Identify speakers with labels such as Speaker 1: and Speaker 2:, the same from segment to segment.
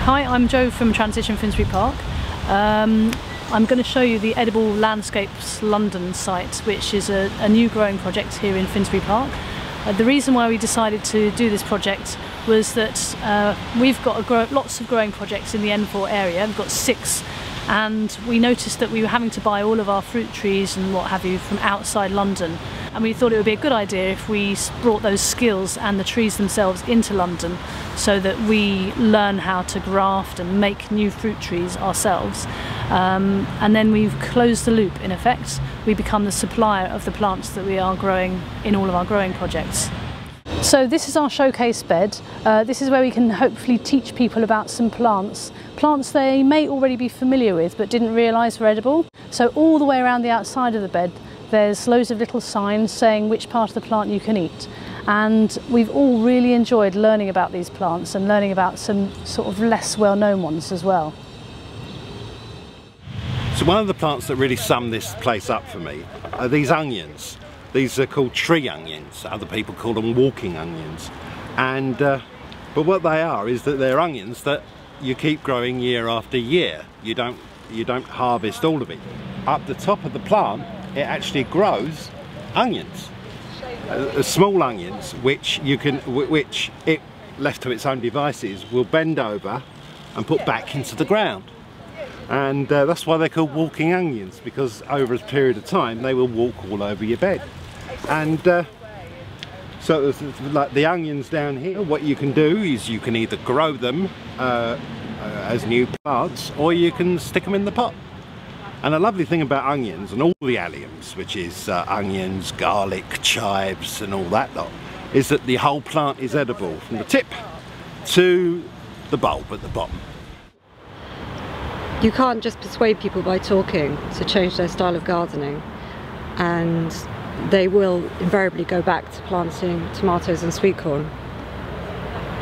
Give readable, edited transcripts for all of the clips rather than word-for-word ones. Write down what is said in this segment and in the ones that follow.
Speaker 1: Hi, I'm Jo from Transition Finsbury Park. I'm going to show you the Edible Landscapes London site, which is a new growing project here in Finsbury Park. The reason why we decided to do this project was that we've got lots of growing projects in the N4 area. We've got 6, and we noticed that we were having to buy all of our fruit trees and what have you from outside London. And we thought it would be a good idea if we brought those skills and the trees themselves into London, so that we learn how to graft and make new fruit trees ourselves. And then we've closed the loop in effect. We become the supplier of the plants that we are growing in all of our growing projects. So this is our showcase bed. This is where we can hopefully teach people about some plants they may already be familiar with but didn't realise were edible. So all the way around the outside of the bed there's loads of little signs saying which part of the plant you can eat. And we've all really enjoyed learning about these plants and learning about some sort of less well-known ones as well.
Speaker 2: So one of the plants that really sum this place up for me are these onions. These are called tree onions. Other people call them walking onions. And but what they are is that they're onions that you keep growing year after year. You don't harvest all of it. Up the top of the plant, it actually grows onions, small onions, which it, left to its own devices, will bend over and put back into the ground. And that's why they're called walking onions, because over a period of time they will walk all over your bed. And so like the onions down here, what you can do is you can either grow them as new plants, or you can stick them in the pot. And a lovely thing about onions and all the alliums, which is onions, garlic, chives and all that lot, is that the whole plant is edible from the tip to the bulb at the bottom.
Speaker 3: You can't just persuade people by talking to change their style of gardening, and they will invariably go back to planting tomatoes and sweet corn.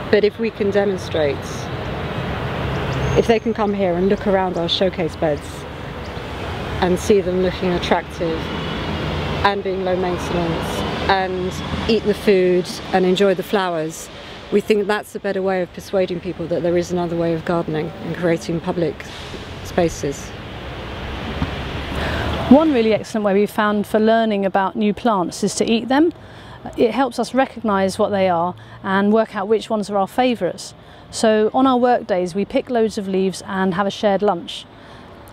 Speaker 3: But if we can demonstrate, if they can come here and look around our showcase beds and see them looking attractive and being low maintenance and eat the food and enjoy the flowers, we think that's a better way of persuading people that there is another way of gardening and creating public spaces.
Speaker 1: One really excellent way we've found for learning about new plants is to eat them. It helps us recognise what they are and work out which ones are our favourites. So on our work days we pick loads of leaves and have a shared lunch.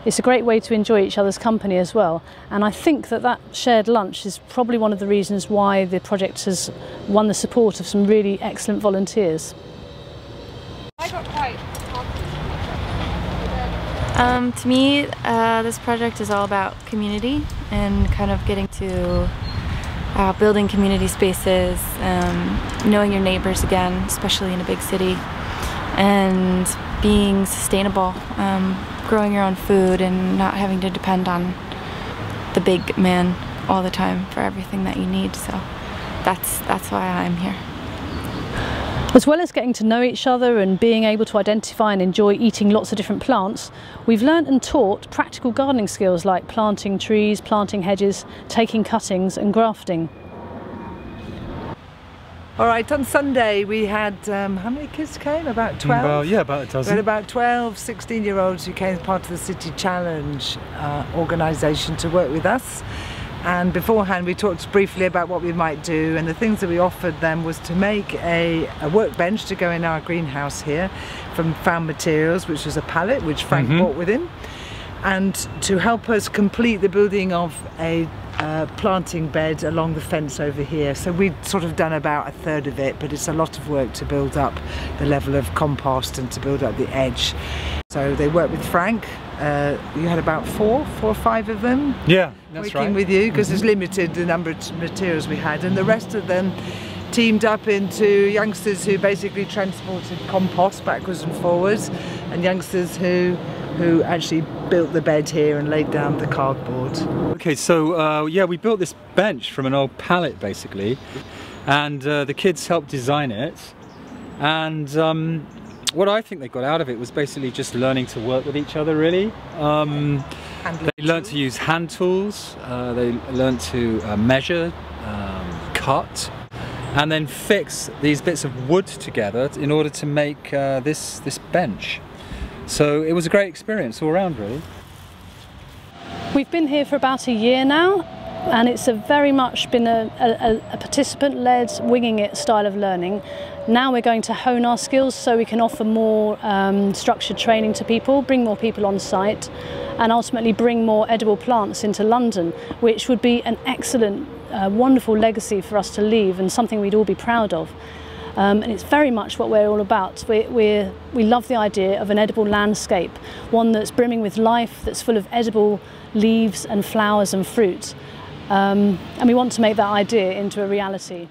Speaker 1: It's a great way to enjoy each other's company as well, and I think that shared lunch is probably one of the reasons why the project has won the support of some really excellent volunteers.
Speaker 4: To me, this project is all about community and kind of getting to building community spaces, knowing your neighbors again, especially in a big city, and being sustainable. Growing your own food and not having to depend on the big man all the time for everything that you need. So that's why I'm here.
Speaker 1: As well as getting to know each other and being able to identify and enjoy eating lots of different plants, we've learnt and taught practical gardening skills like planting trees, planting hedges, taking cuttings and grafting.
Speaker 5: All right, on Sunday we had, how many kids came? About 12?
Speaker 6: Yeah, about a dozen.
Speaker 5: We had about 12 16-year-olds who came as part of the City Challenge organisation to work with us. And beforehand we talked briefly about what we might do, and the things that we offered them was to make a workbench to go in our greenhouse here from found materials, which was a pallet which Frank brought with him, and to help us complete the building of a planting bed along the fence over here. So we'd sort of done about a third of it, but it's a lot of work to build up the level of compost and to build up the edge. So they worked with Frank. You had about four or five of them.
Speaker 6: Yeah, that's
Speaker 5: working with you, because it's limited the number of materials we had, and the rest of them teamed up into youngsters who basically transported compost backwards and forwards, and youngsters who actually built the bed here and laid down the cardboard.
Speaker 6: Okay, so yeah, we built this bench from an old pallet basically, and the kids helped design it, and what I think they got out of it was basically just learning to work with each other, really. They learned to use hand tools, they learned to measure, cut, and then fix these bits of wood together in order to make this bench. So it was a great experience all around, really.
Speaker 1: We've been here for about a year now, and it's very much been a participant-led, winging it style of learning. Now we're going to hone our skills so we can offer more structured training to people, bring more people on site, and ultimately bring more edible plants into London, which would be an excellent, wonderful legacy for us to leave and something we'd all be proud of. And it's very much what we're all about. We love the idea of an edible landscape, one that's brimming with life, that's full of edible leaves and flowers and fruit. And we want to make that idea into a reality.